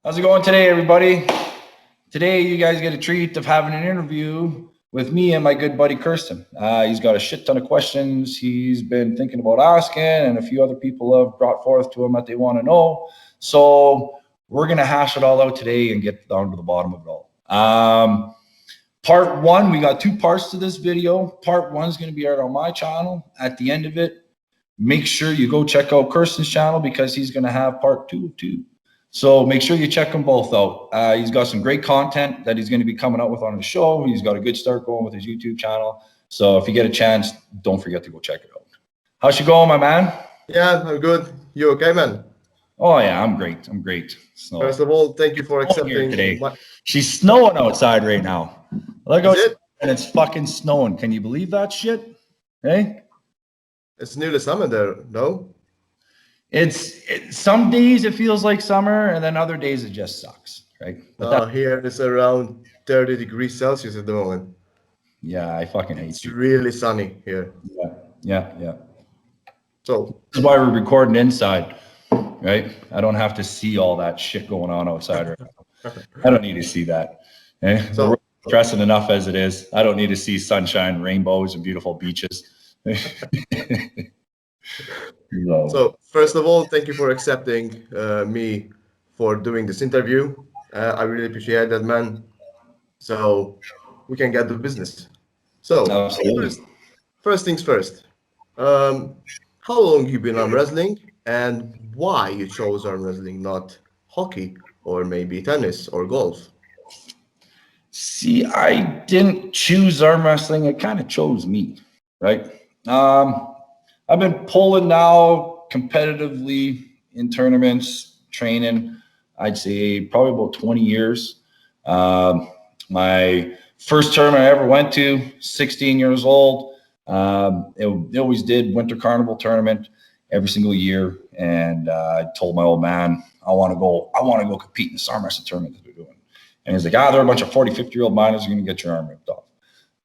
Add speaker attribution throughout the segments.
Speaker 1: How's it going today, everybody? Today, you guys get a treat of having an interview with me and my good buddy Kersten. He's got a shit ton of questions he's been thinking about asking, and a few other people have brought forth to him that they want to know. So we're going to hash it all out today and get down to the bottom of it all. Part one, we got two parts to this video. Part one is going to be out on my channel. At the end of it, make sure you go check out Kersten's channel because he's going to have part two too. So make sure you check them both out. He's got some great content that he's going to be coming out with on his show. He's got a good start going with his YouTube channel. So if you get a chance, don't forget to go check it out. How's you going, my man?
Speaker 2: Yeah, I'm good. You okay, man?
Speaker 1: Oh yeah, I'm great. I'm great.
Speaker 2: First of all, thank you for accepting
Speaker 1: today. She's snowing outside right now. Look out, and it's fucking snowing. Can you believe that shit? Hey?
Speaker 2: It's nearly summer there, no?
Speaker 1: Some days it feels like summer, and then other days it just sucks, right?
Speaker 2: But here it's around 30 degrees Celsius at the moment.
Speaker 1: Yeah, I fucking hate it.
Speaker 2: It's really sunny here.
Speaker 1: Yeah.
Speaker 2: So
Speaker 1: that's why we're recording inside, right? I don't have to see all that shit going on outside right now. I don't need to see that. Okay? So we're stressing enough as it is. I don't need to see sunshine, rainbows, and beautiful beaches.
Speaker 2: So first of all, thank you for accepting me for doing this interview. I really appreciate that, man. So we can get to business. So first things first. How long you been arm wrestling, and why you chose arm wrestling, not hockey or maybe tennis or golf?
Speaker 1: See, I didn't choose arm wrestling. It kind of chose me, right? I've been pulling now competitively in tournaments, training, I'd say probably about 20 years. My first tournament I ever went to, 16 years old. They always did Winter Carnival tournament every single year. And I told my old man, I want to go compete in this arm wrestling tournament that they're doing. And he's like, they're a bunch of 40, 50-year-old miners, you're going to get your arm ripped off.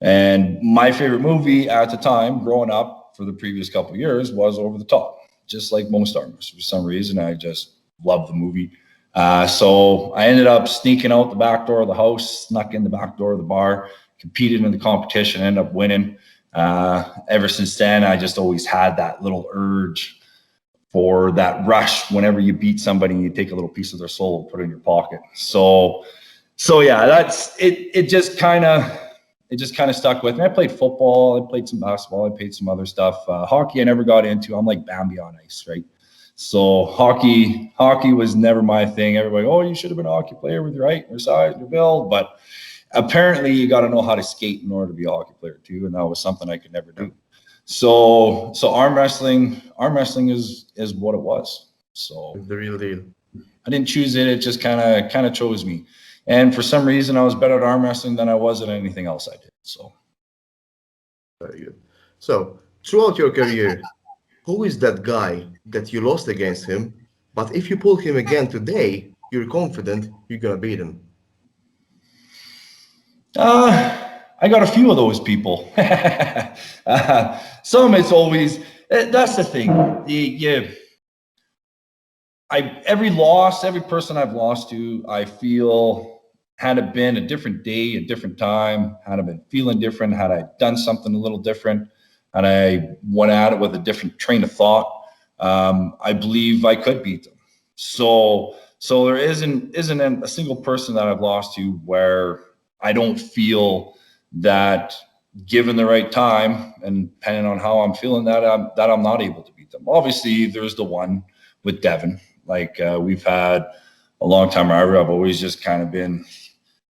Speaker 1: And my favorite movie at the time, growing up, for the previous couple of years was Over the Top, just like most armors. For some reason, I just loved the movie. So I ended up sneaking out the back door of the house, snuck in the back door of the bar, competed in the competition, ended up winning. Ever since then, I just always had that little urge for that rush whenever you beat somebody and you take a little piece of their soul and put it in your pocket. So yeah, that's it. It just kind of stuck with me. I played football, I played some basketball, I played some other stuff. Hockey I never got into. I'm like Bambi on ice, right? So hockey was never my thing. Everybody, you should have been a hockey player with your height, your size, your build. But apparently you got to know how to skate in order to be a hockey player too. And that was something I could never do. So arm wrestling is what it was. So
Speaker 2: the real deal.
Speaker 1: I didn't choose it. It just kind of chose me. And for some reason, I was better at arm wrestling than I was at anything else I did. So,
Speaker 2: very good. So, throughout your career, who is that guy that you lost against him, but if you pull him again today, you're confident you're gonna beat him?
Speaker 1: I got a few of those people. Some it's always that's the thing. Every person I've lost to, I feel. Had it been a different day, a different time, had I been feeling different, had I done something a little different, had I went at it with a different train of thought, I believe I could beat them. So there isn't a single person that I've lost to where I don't feel that given the right time and depending on how I'm feeling that I'm not able to beat them. Obviously, there's the one with Devin. Like we've had a long time rivalry. I've always just kind of been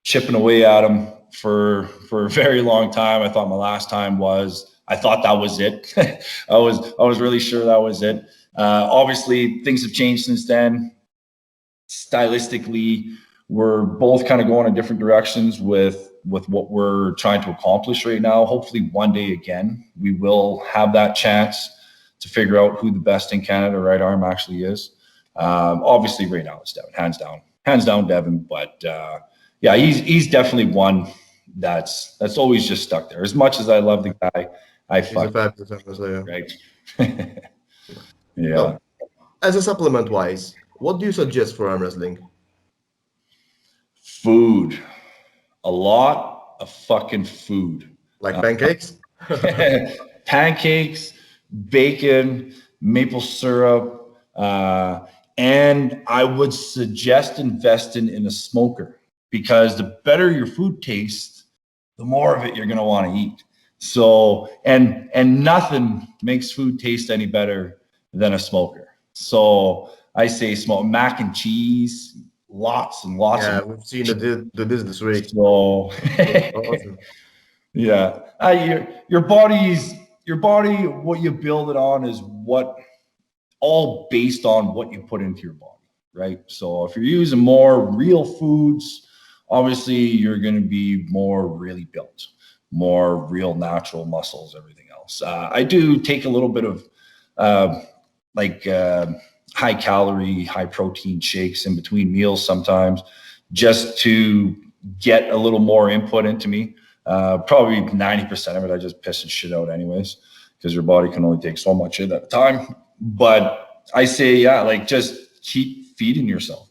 Speaker 1: chipping away at him for a very long time. I thought my last time I thought that was it. I was really sure that was it. Obviously, things have changed since then. Stylistically, we're both kind of going in different directions with what we're trying to accomplish right now. Hopefully, one day again, we will have that chance to figure out who the best in Canada right arm actually is. Obviously, right now it's Devin, hands down, Devin. But yeah, he's definitely one that's always just stuck there. As much as I love the guy,
Speaker 2: he's a fabulous player,
Speaker 1: right?
Speaker 2: Yeah. So, as a supplement wise, what do you suggest for arm wrestling?
Speaker 1: Food. A lot of fucking food.
Speaker 2: Like pancakes?
Speaker 1: Pancakes, bacon, maple syrup, and I would suggest investing in a smoker, because the better your food tastes, the more of it you're going to want to eat. So, and nothing makes food taste any better than a smoker. So I say smoke mac and cheese, lots and lots
Speaker 2: Yeah,
Speaker 1: of.
Speaker 2: we've seen this week.
Speaker 1: So
Speaker 2: Awesome.
Speaker 1: yeah, your body, what you build it on is what, all based on what you put into your body, right? So if you're using more real foods, obviously you're going to be more really built, more real natural muscles, everything else. I do take a little bit of like high calorie, high protein shakes in between meals sometimes, just to get a little more input into me. Probably 90% of it I just piss and shit out anyways, because your body can only take so much in at a time. But I say, yeah, like just keep feeding yourself.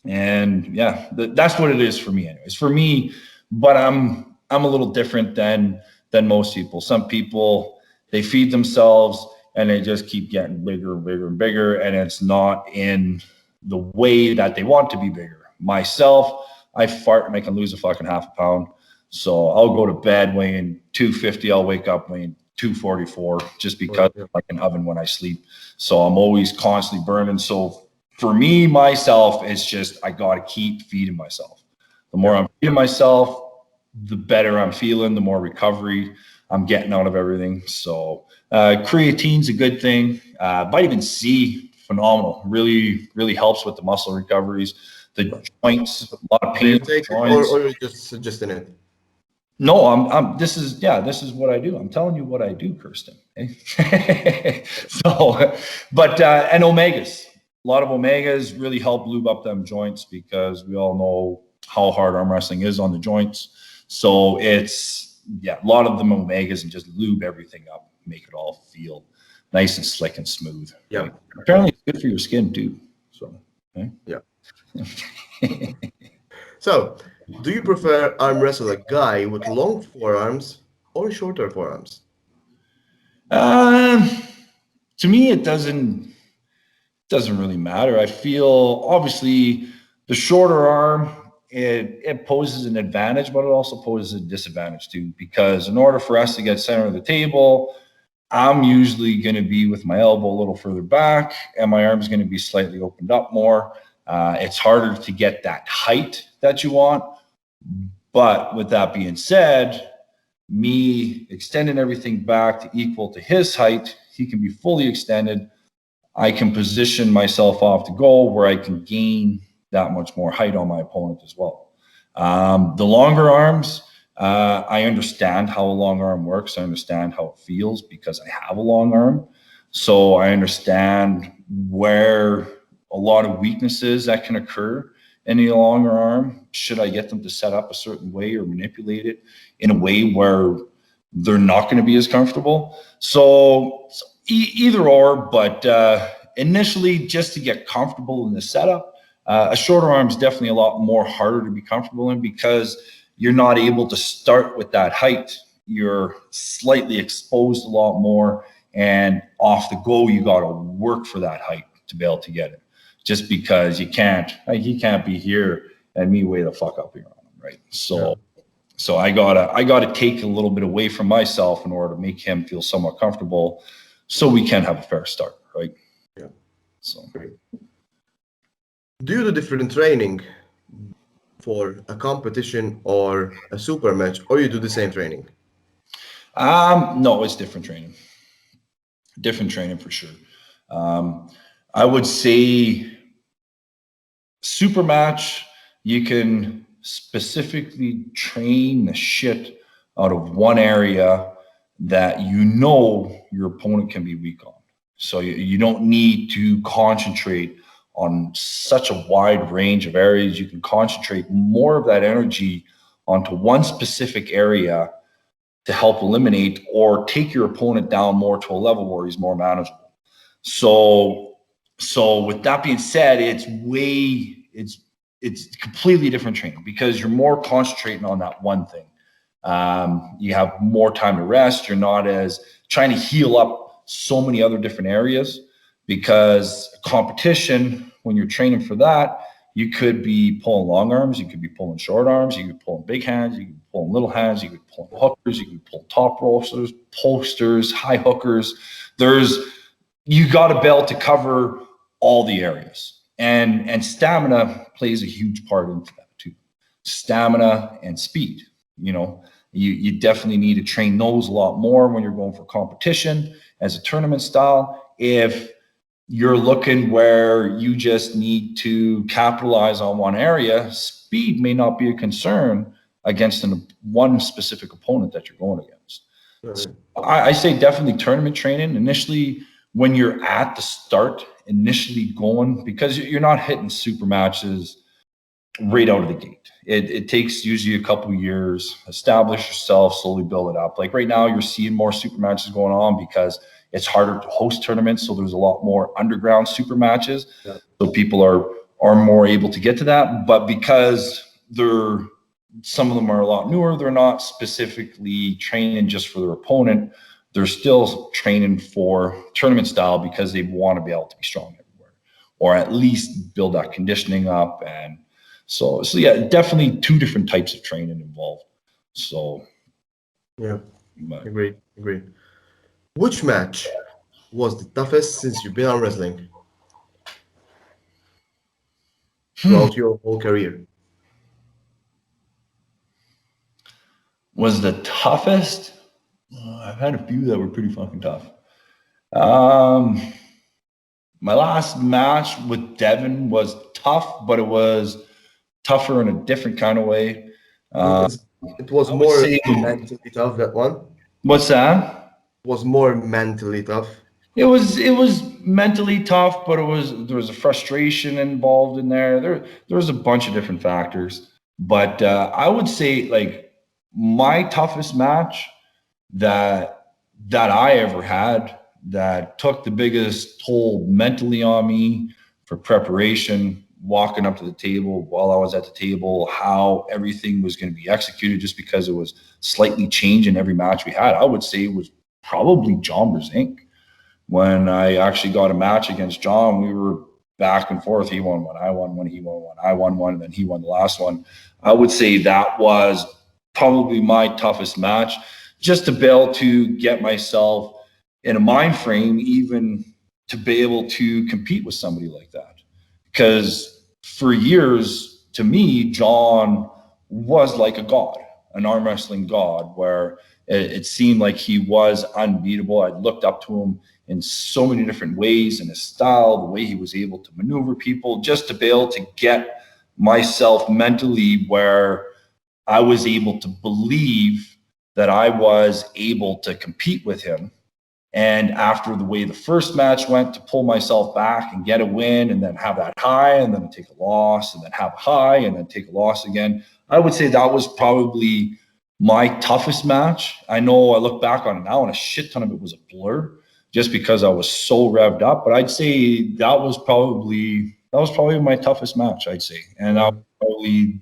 Speaker 1: And yeah, that's what it is for me anyways. For me, but I'm a little different than most people. Some people, they feed themselves and they just keep getting bigger and bigger and bigger, and it's not in the way that they want to be bigger. Myself, I fart and I can lose a fucking half a pound. So I'll go to bed weighing 250. I'll wake up weighing 244 just because I'm like an oven when I sleep. So I'm always constantly burning. So for me, myself, it's just, I got to keep feeding myself. The more I'm feeding myself, the better I'm feeling, the more recovery I'm getting out of everything. So creatine's a good thing. Vitamin C, phenomenal. Really, really helps with the muscle recoveries. The joints, a lot of pain.
Speaker 2: Or you're just suggesting it?
Speaker 1: No, this is what I do. I'm telling you what I do, Kersten. So, but, and omegas, a lot of omegas really help lube up them joints, because we all know how hard arm wrestling is on the joints. So it's, a lot of them omegas, and just lube everything up, make it all feel nice and slick and smooth.
Speaker 2: Yeah.
Speaker 1: Right? Apparently it's good for your skin too. So, okay?
Speaker 2: Yeah. So, do you prefer arm wrestle a guy with long forearms or shorter forearms?
Speaker 1: To me, it doesn't really matter. I feel obviously the shorter arm, it poses an advantage, but it also poses a disadvantage too, because in order for us to get center of the table, I'm usually going to be with my elbow a little further back, and my arm's going to be slightly opened up more. It's harder to get that height that you want. But with that being said, me extending everything back to equal to his height, he can be fully extended. I can position myself off the goal where I can gain that much more height on my opponent as well. The longer arms, I understand how a long arm works. I understand how it feels because I have a long arm. So I understand where a lot of weaknesses that can occur in the longer arm. Should I get them to set up a certain way or manipulate it in a way where they're not going to be as comfortable? So either or, but initially, just to get comfortable in the setup, a shorter arm is definitely a lot more harder to be comfortable in, because you're not able to start with that height. You're slightly exposed a lot more, and off the go, you got to work for that height to be able to get it. Just because he can't be here and me way the fuck up here on him, right? So I gotta take a little bit away from myself in order to make him feel somewhat comfortable, so we can have a fair start, right?
Speaker 2: Yeah.
Speaker 1: So,
Speaker 2: do you do different training for a competition or a super match, or you do the same training?
Speaker 1: No, it's different training. Different training for sure. I would say super match, you can specifically train the shit out of one area that you know your opponent can be weak on. So you don't need to concentrate on such a wide range of areas. You can concentrate more of that energy onto one specific area to help eliminate or take your opponent down more to a level where he's more manageable. So with that being said, it's it's completely different training because you're more concentrating on that one thing. You have more time to rest. You're not as trying to heal up so many other different areas, because competition, when you're training for that, you could be pulling long arms, you could be pulling short arms, you could be pulling big hands, you could be pulling little hands, you could be pulling hookers, you could be pulling top rollers, posters, high hookers. You got to be able to cover all the areas, and stamina plays a huge part into that too. Stamina and speed, you definitely need to train those a lot more when you're going for competition as a tournament style. If you're looking where you just need to capitalize on one area, speed may not be a concern against one specific opponent that you're going against.
Speaker 2: Right.
Speaker 1: So I say definitely tournament training initially when you're at the start, initially going, because you're not hitting super matches right out of the gate. It takes usually a couple of years, establish yourself, slowly build it up. Like right now, you're seeing more super matches going on because it's harder to host tournaments. So there's a lot more underground super matches. Yeah. So people are more able to get to that. But because some of them are a lot newer, they're not specifically training just for their opponent. They're still training for tournament style because they want to be able to be strong everywhere, or at least build that conditioning up. And so yeah, definitely two different types of training involved. So
Speaker 2: yeah, agreed. Which match was the toughest since you've been on wrestling throughout your whole career?
Speaker 1: Was the toughest? I've had a few that were pretty fucking tough. My last match with Devin was tough, but it was tougher in a different kind of way.
Speaker 2: It was more mentally tough, that one.
Speaker 1: What's that?
Speaker 2: Was more mentally tough.
Speaker 1: It was mentally tough, but there was a frustration involved in there. There was a bunch of different factors. But I would say like my toughest match that I ever had, that took the biggest toll mentally on me for preparation, walking up to the table, while I was at the table, how everything was going to be executed, just because it was slightly changing every match we had. I would say it was probably John Inc. When I actually got a match against John, we were back and forth. He won one, I won one, he won one, I won one, and then he won the last one. I would say that was probably my toughest match, just to be able to get myself in a mind frame, even to be able to compete with somebody like that. Because for years, to me, John was like a god, an arm wrestling god, where it seemed like he was unbeatable. I looked up to him in so many different ways, in his style, the way he was able to maneuver people, just to be able to get myself mentally where I was able to believe that I was able to compete with him. And after the way the first match went, to pull myself back and get a win, and then have that high, and then take a loss, and then have a high, and then take a loss again. I would say that was probably my toughest match. I know I look back on it now and a shit ton of it was a blur, just because I was so revved up. But I'd say that was probably my toughest match, I'd say. And that was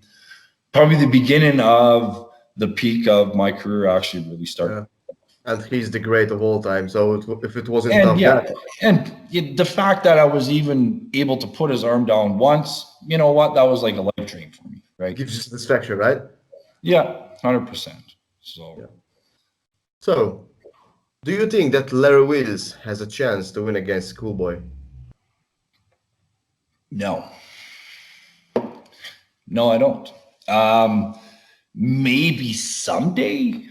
Speaker 1: probably the beginning of the peak of my career actually really started.
Speaker 2: Yeah. And he's the great of all time. So if it wasn't tough,
Speaker 1: and the fact that I was even able to put his arm down once, you know what? That was like a life dream for me, right?
Speaker 2: Gives you satisfaction, right?
Speaker 1: Yeah, 100%.
Speaker 2: So, do you think that Larry Wills has a chance to win against Schoolboy?
Speaker 1: No, I don't. Maybe someday.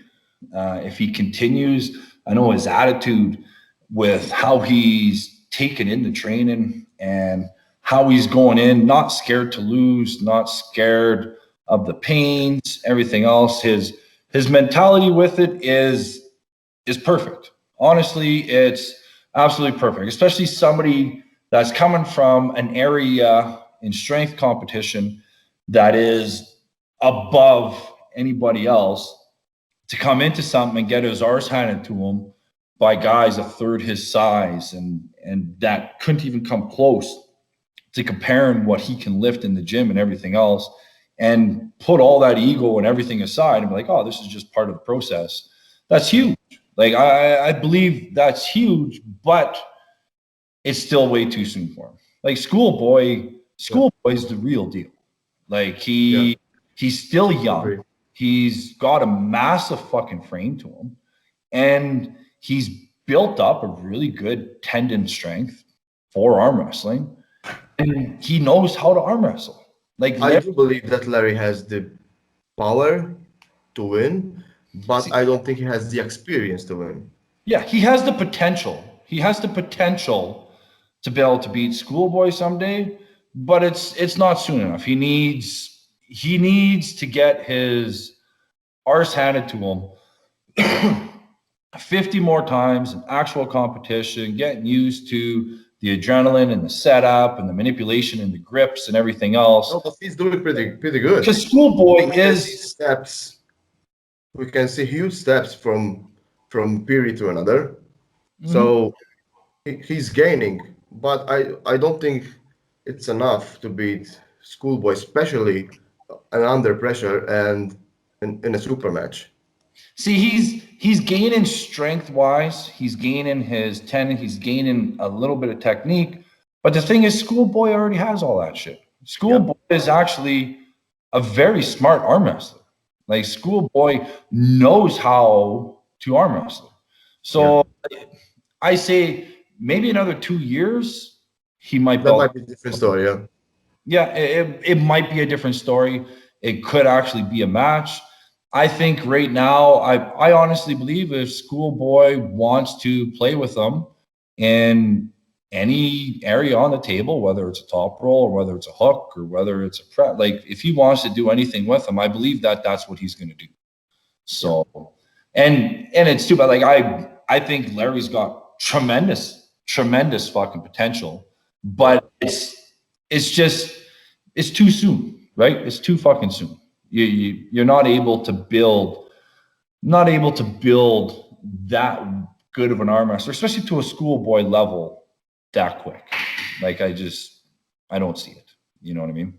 Speaker 1: If he continues, I know his attitude with how he's taken into training and how he's going in, not scared to lose, not scared of the pains, everything else. His mentality with it is perfect. Honestly, it's absolutely perfect, especially somebody that's coming from an area in strength competition that is above anybody else, to come into something and get his arse handed to him by guys a third his size and that couldn't even come close to comparing what he can lift in the gym and everything else, and put all that ego and everything aside and be like, oh, this is just part of the process. That's huge. Like, I believe that's huge, but it's still way too soon for him. Like Schoolboy is the real deal. Like he's still young. He's got a massive fucking frame to him, and he's built up a really good tendon strength for arm wrestling, and he knows how to arm wrestle. Like
Speaker 2: I do believe that Larry has the power to win, but I don't think he has the experience to win.
Speaker 1: Yeah, he has the potential. He has the potential to be able to beat Schoolboy someday, but it's not soon enough. He needs to get his arse handed to him 50 more times in actual competition, getting used to the adrenaline and the setup and the manipulation and the grips and everything else.
Speaker 2: No, but he's doing pretty good.
Speaker 1: Because Schoolboy is
Speaker 2: steps. We can see huge steps from period to another. Mm-hmm. So he's gaining, but I don't think it's enough to beat Schoolboy, especially under pressure and in a super match.
Speaker 1: See, he's gaining strength wise, he's gaining his tendon, he's gaining a little bit of technique. But the thing is, Schoolboy already has all that shit. Schoolboy is actually a very smart arm wrestler. Like Schoolboy knows how to arm wrestle. So I say maybe another 2 years, he might.
Speaker 2: That might be a different story, yeah.
Speaker 1: Yeah, it might be a different story. It could actually be a match. I think right now, I honestly believe if Schoolboy wants to play with them in any area on the table, whether it's a top roll or whether it's a hook or whether it's a prep, like if he wants to do anything with them, I believe that that's what he's going to do. So, and it's too bad. Like I think Larry's got tremendous fucking potential, but it's too soon, right? It's too fucking soon. You're not able to build that good of an arm wrestler, especially to a Schoolboy level, that quick. Like I don't see it. You know what I mean?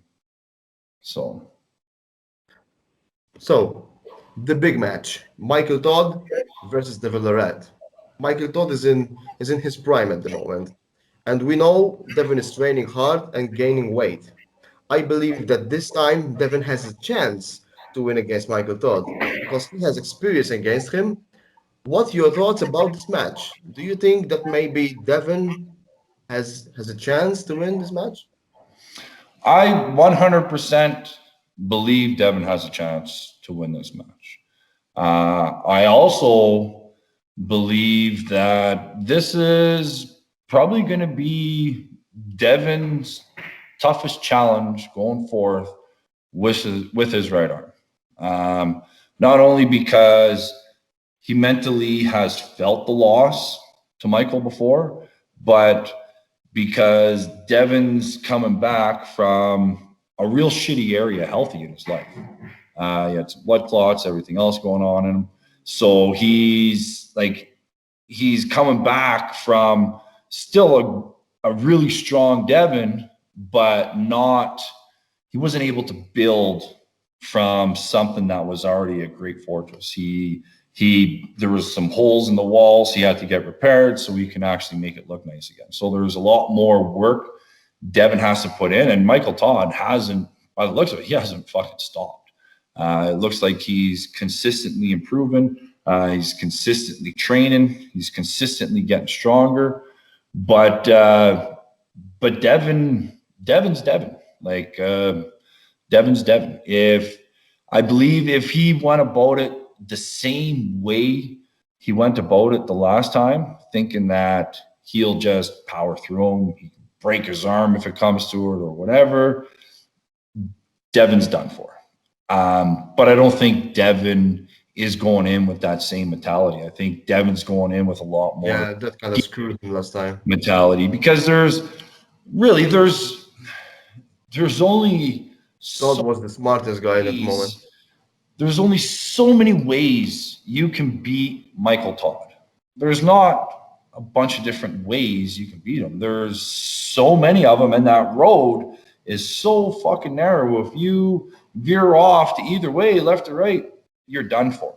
Speaker 1: So
Speaker 2: the big match: Michael Todd versus Devin Lorette. Michael Todd is in his prime at the moment, and we know Devin is training hard and gaining weight. I believe that this time Devin has a chance to win against Michael Todd because he has experience against him. What are your thoughts about this match? Do you think that maybe Devin has a chance to win this match?
Speaker 1: I 100% believe Devin has a chance to win this match. I also believe that this is probably going to be Devin's toughest challenge going forth with his right arm. Not only because he mentally has felt the loss to Michael before, but because Devin's coming back from a real shitty area healthy in his life. He had some blood clots, everything else going on in him. So he's coming back from still a really strong Devin, but he wasn't able to build from something that was already a great fortress. There was some holes in the walls he had to get repaired so he can actually make it look nice again. So there's a lot more work Devin has to put in, and Michael Todd hasn't, by the looks of it, he hasn't fucking stopped. It looks like he's consistently improving. He's consistently training. He's consistently getting stronger. But Devin's Devin. Like Devin's Devin. I believe if he went about it the same way he went about it the last time, thinking that he'll just power through him, he can break his arm if it comes to it or whatever, Devin's done for. But I don't think Devin is going in with that same mentality. I think Devin's going in with a lot more.
Speaker 2: Yeah, that kind of screwed him last time.
Speaker 1: Mentality, because there's only.
Speaker 2: Todd was the smartest guy at that moment.
Speaker 1: There's only so many ways you can beat Michael Todd. There's not a bunch of different ways you can beat him. There's so many of them, and that road is so fucking narrow. If you veer off to either way, left or right, you're done for.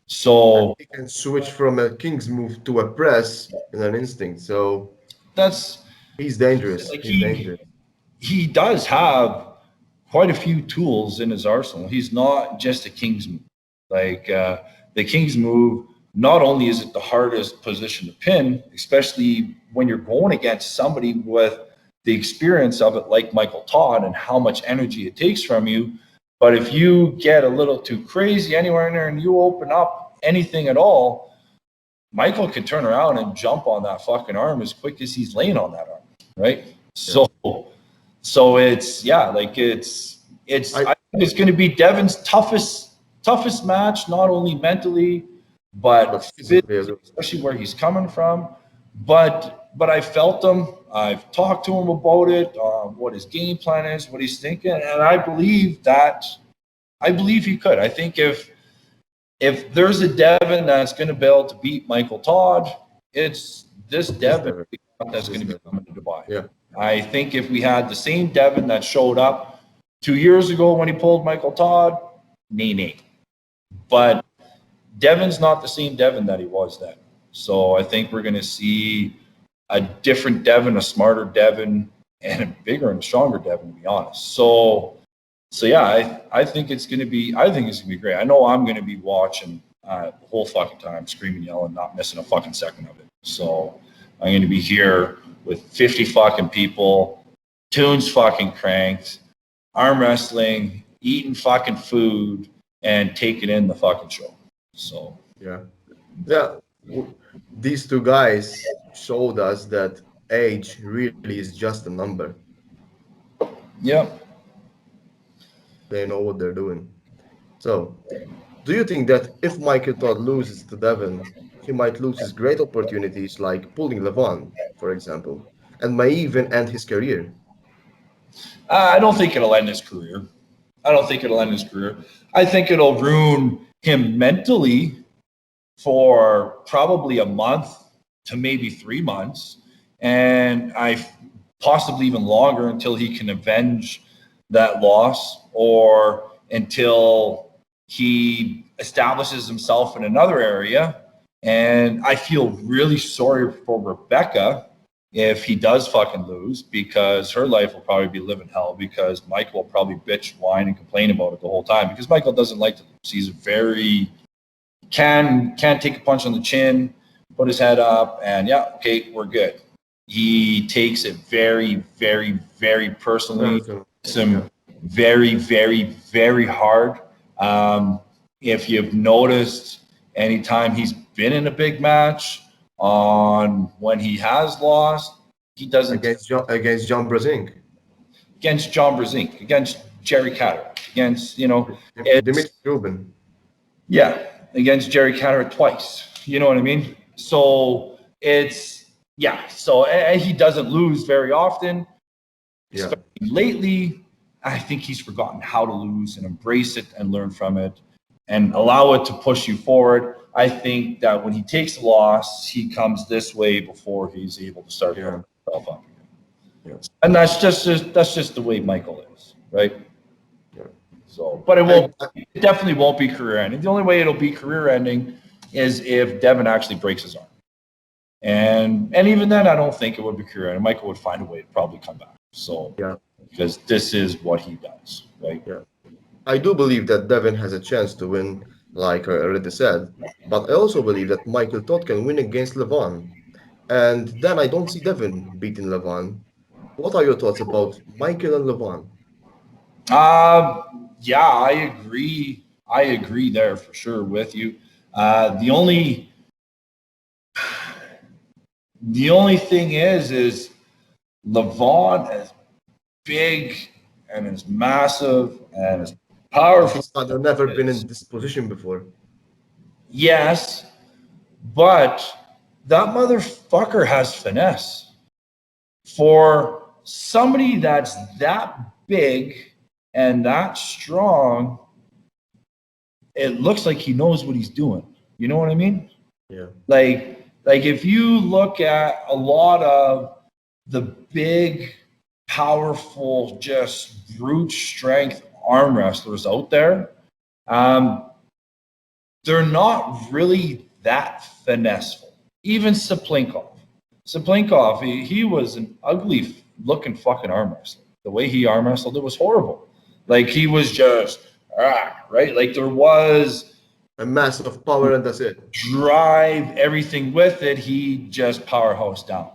Speaker 1: So
Speaker 2: he can switch from a king's move to a press in an instinct. So
Speaker 1: that's
Speaker 2: he's dangerous.
Speaker 1: like
Speaker 2: He's dangerous.
Speaker 1: he does have quite a few tools in his arsenal. He's not just a king's move. Like the king's move, not only is it the hardest position to pin, especially when you're going against somebody with the experience of it, like Michael Todd, and how much energy it takes from you. But if you get a little too crazy anywhere in there and you open up anything at all, Michael can turn around and jump on that fucking arm as quick as he's laying on that arm, right? So it's I think it's going to be Devin's toughest match, not only mentally, but physically, especially where he's coming from. But I felt him. I've talked to him about it, what his game plan is, what he's thinking, and I believe he could. I think if there's a Devin that's going to be able to beat Michael Todd, it's this Devin that's going to be coming to Dubai.
Speaker 2: Yeah.
Speaker 1: I think if we had the same Devin that showed up 2 years ago when he pulled Michael Todd, nay. But Devin's not the same Devin that he was then. So I think we're going to see a different Devin, a smarter Devin, and a bigger and stronger Devin, to be honest. So yeah, I think it's going to be great. I know I'm going to be watching the whole fucking time, screaming, yelling, not missing a fucking second of it. So I'm going to be here with 50 fucking people, tunes fucking cranked, arm wrestling, eating fucking food, and taking in the fucking show. So
Speaker 2: yeah. These two guys showed us that age really is just a number.
Speaker 1: Yeah.
Speaker 2: They know what they're doing. So, do you think that if Michael Todd loses to Devin, he might lose his great opportunities like pulling Levon, for example, and may even end his career?
Speaker 1: I don't think it'll end his career. I think it'll ruin him mentally for probably a month to maybe 3 months, and possibly even longer until he can avenge that loss, or until he establishes himself in another area. And I feel really sorry for Rebecca if he does fucking lose, because her life will probably be living hell, because Michael will probably bitch, whine, and complain about it the whole time, because Michael doesn't like to lose. He's very can take a punch on the chin, put his head up, and okay, we're good. He takes it very, very, very personally. Very, very, very hard. If you've noticed, anytime he's been in a big match, when he has lost, he doesn't
Speaker 2: against John Brasink,
Speaker 1: against Jerry Catter, against
Speaker 2: Dimitri Rubin.
Speaker 1: Yeah, against Jerry Catter twice. You know what I mean? So so he doesn't lose very often.
Speaker 2: Yeah.
Speaker 1: Lately, I think he's forgotten how to lose and embrace it and learn from it and allow it to push you forward. I think that when he takes a loss, he comes this way before he's able to start building himself up again. Yeah. And that's just the way Michael is, right?
Speaker 2: Yeah.
Speaker 1: So, but it definitely won't be career ending. The only way it'll be career ending is if Devin actually breaks his arm. And even then, I don't think it would be career ending. Michael would find a way to probably come back. So, because this is what he does, right?
Speaker 2: Yeah. I do believe that Devin has a chance to win, like I already said, but I also believe that Michael Todd can win against Levon. And then I don't see Devin beating Levon. What are your thoughts about Michael and Levon?
Speaker 1: I agree. I agree there for sure with you. The only thing is Levon is big and is massive and is powerful.
Speaker 2: He's never been in this position before.
Speaker 1: Yes, but that motherfucker has finesse. For somebody that's that big and that strong, it looks like he knows what he's doing. You know what I mean?
Speaker 2: Yeah.
Speaker 1: Like Like if you look at a lot of the big, powerful, just brute strength arm wrestlers out there, they're not really that finesseful. Even Saplinkov, he was an ugly looking fucking arm wrestler. The way he arm wrestled, it was horrible. Like he was just right. Like there was
Speaker 2: a mass of power and that's it.
Speaker 1: Drive everything with it. He just powerhouse down.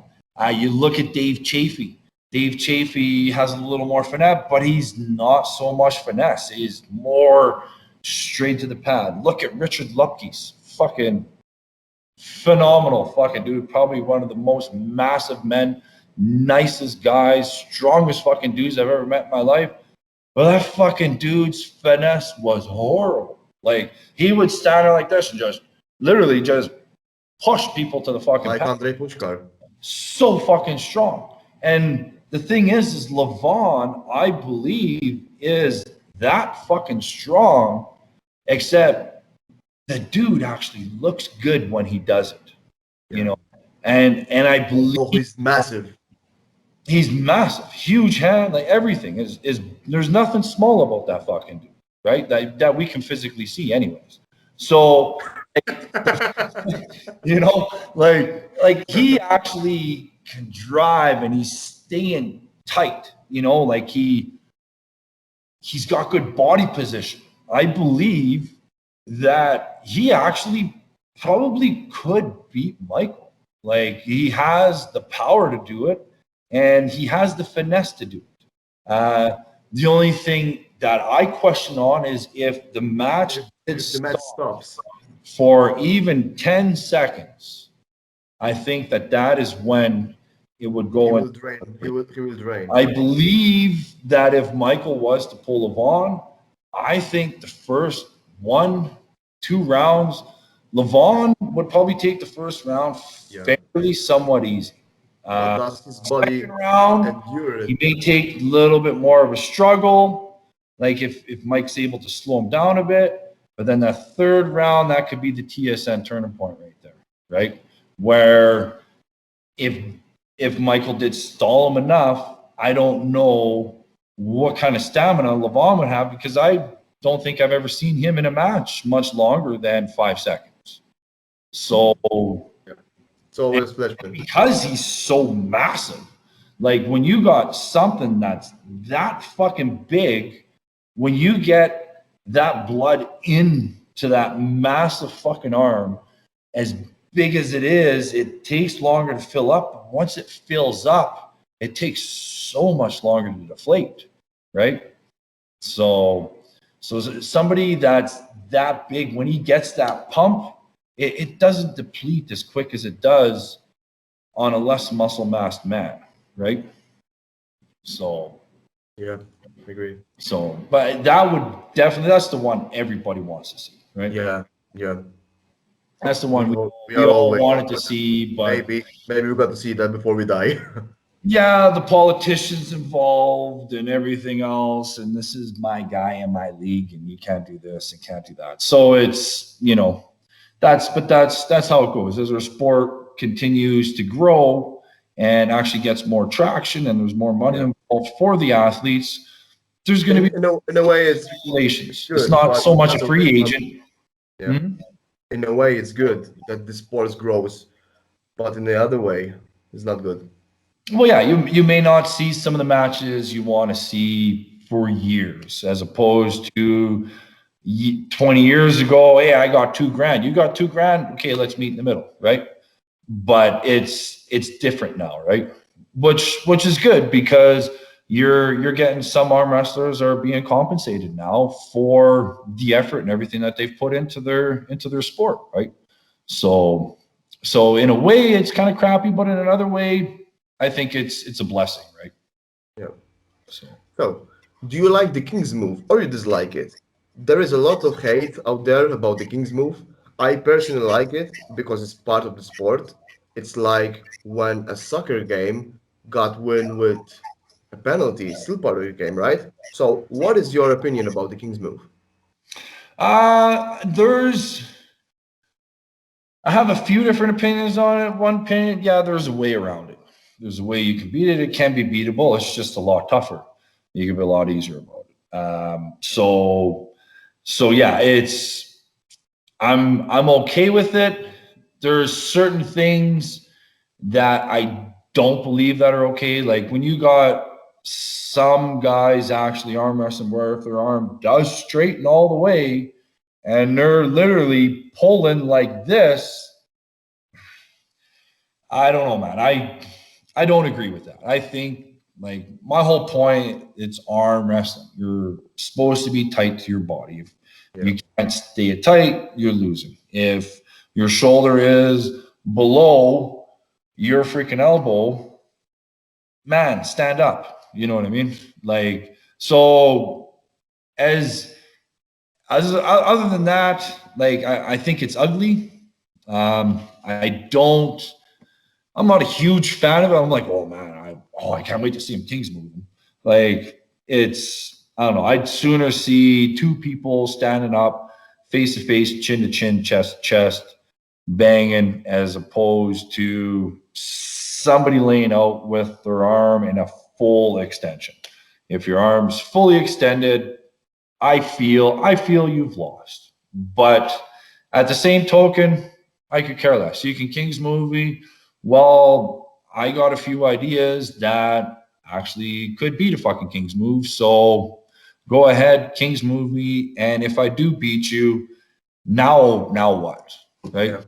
Speaker 1: You look at Dave Chafee. Dave Chafee has a little more finesse, but he's not so much finesse. He's more straight to the pad. Look at Richard Lupke's fucking phenomenal fucking dude. Probably one of the most massive men, nicest guys, strongest fucking dudes I've ever met in my life. But that fucking dude's finesse was horrible. Like he would stand there like this and just literally just push people to the fucking
Speaker 2: like
Speaker 1: pad.
Speaker 2: Andre Puchkar.
Speaker 1: So fucking strong. And the thing is Levon, I believe, is that fucking strong, except the dude actually looks good when he does it, you know. And I believe
Speaker 2: he's massive.
Speaker 1: He's massive, huge hand, like everything is. There's nothing small about that fucking dude, right? That we can physically see, anyways. So, you know, like he actually can drive and he's staying tight, you know, like he's got good body position. I believe that he actually probably could beat Michael. Like he has the power to do it and he has the finesse to do it. The only thing that I question on is if the match
Speaker 2: stops
Speaker 1: for even 10 seconds, I think that is when it would go.
Speaker 2: He will drain.
Speaker 1: I believe that if Michael was to pull Levon, I think the first 1-2 rounds, Levon would probably take the first round fairly somewhat easy.
Speaker 2: That's his body
Speaker 1: round, he may take a little bit more of a struggle, like if Mike's able to slow him down a bit. But then that third round, that could be the TSN turning point right there, right? Where if Michael did stall him enough, I don't know what kind of stamina Levon would have, because I don't think I've ever seen him in a match much longer than 5 seconds. So because he's so massive, like when you got something that's that fucking big, when you get that blood into that massive fucking arm, as big as it is, it takes longer to fill up. Once it fills up, it takes so much longer to deflate, right? So somebody that's that big, when he gets that pump, it doesn't deplete as quick as it does on a less muscle massed man, right? So
Speaker 2: yeah, I agree.
Speaker 1: So, but that would definitely, that's the one everybody wants to see, right?
Speaker 2: Yeah.
Speaker 1: That's the one we all wanted to see, but
Speaker 2: maybe we got to see that before we die.
Speaker 1: Yeah, the politicians involved and everything else, and this is my guy in my league, and you can't do this and can't do that. So it's, you know, that's how it goes. As our sport continues to grow and actually gets more traction and there's more money involved for the athletes, there's going to be
Speaker 2: in a way it's
Speaker 1: regulations. It's not so much a free agent.
Speaker 2: Yeah. Mm-hmm. In a way, it's good that the sport grows, but in the other way, it's not good.
Speaker 1: Well, yeah, you may not see some of the matches you want to see for years, as opposed to 20 years ago. Hey, I got $2,000. You got $2,000. Okay, let's meet in the middle, right? But it's different now, right? Which is good, because you're getting some arm wrestlers are being compensated now for the effort and everything that they've put into their sport, right? So in a way, it's kind of crappy, but in another way, I think it's a blessing, right?
Speaker 2: Yeah. So, do you like the King's move or you dislike it? There is a lot of hate out there about the King's move. I personally like it because it's part of the sport. It's like when a soccer game got win with a penalty, it's still part of the game, right? So, what is your opinion about the King's move?
Speaker 1: I have a few different opinions on it. One opinion, yeah, there's a way around it. There's a way you can beat it. It can be beatable. It's just a lot tougher. You can be a lot easier about it. So yeah, I'm okay with it. There's certain things that I don't believe that are okay. Like when you got some guys actually arm wrestling where if their arm does straighten all the way and they're literally pulling like this, I don't know, man. I don't agree with that. I think like my whole point, it's arm wrestling. You're supposed to be tight to your body. If you can't stay tight, you're losing. If your shoulder is below your freaking elbow, man, stand up. You know what I mean? Like, so as other than that, like I think it's ugly. I'm not a huge fan of it. I'm like, oh man, I can't wait to see him Kings moving. Like I don't know. I'd sooner see two people standing up, face to face, chin to chin, chest to chest, banging, as opposed to somebody laying out with their arm in a full extension. If your arm's fully extended, I feel you've lost. But at the same token, I could care less. You can Kings movie. Well, I got a few ideas that actually could beat a fucking Kings move. So go ahead, Kings movie. And if I do beat you, now what? Right?
Speaker 2: Yeah.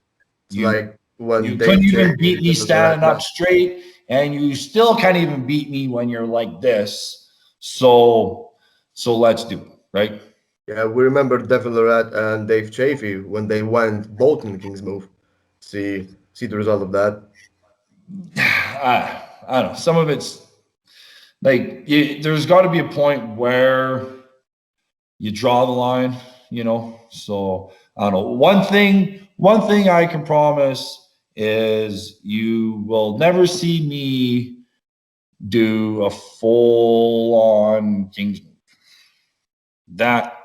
Speaker 2: It's like
Speaker 1: You
Speaker 2: when
Speaker 1: couldn't
Speaker 2: Dave
Speaker 1: even
Speaker 2: Chaffee
Speaker 1: beat me
Speaker 2: versus the Red
Speaker 1: standing up
Speaker 2: Man.
Speaker 1: straight, and you still can't even beat me when you're like this. So let's do it, right?
Speaker 2: Yeah, we remember Devin and Dave Chaffee when they went both in King's Move. See the result of that.
Speaker 1: I don't know. Some of it's like there's got to be a point where you draw the line, you know. So I don't know. One thing I can promise is you will never see me do a full on King's move. That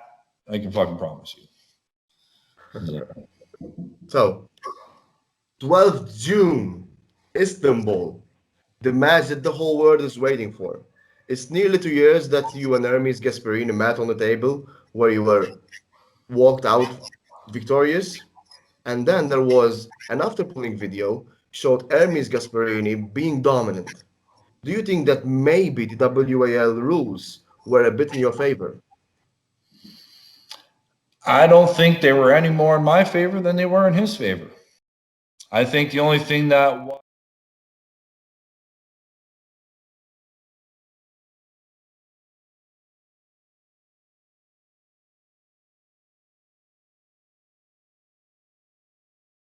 Speaker 1: I can fucking promise you.
Speaker 2: So, 12th June, Istanbul, the match that the whole world is waiting for. It's nearly 2 years that you and Hermes Gasparini met on the table where you were walked out victorious. And then there was an after pulling video showed Hermes Gasparini being dominant. Do you think that maybe the WAL rules were a bit in your favor?
Speaker 1: I don't think they were any more in my favor than they were in his favor. I think the only thing that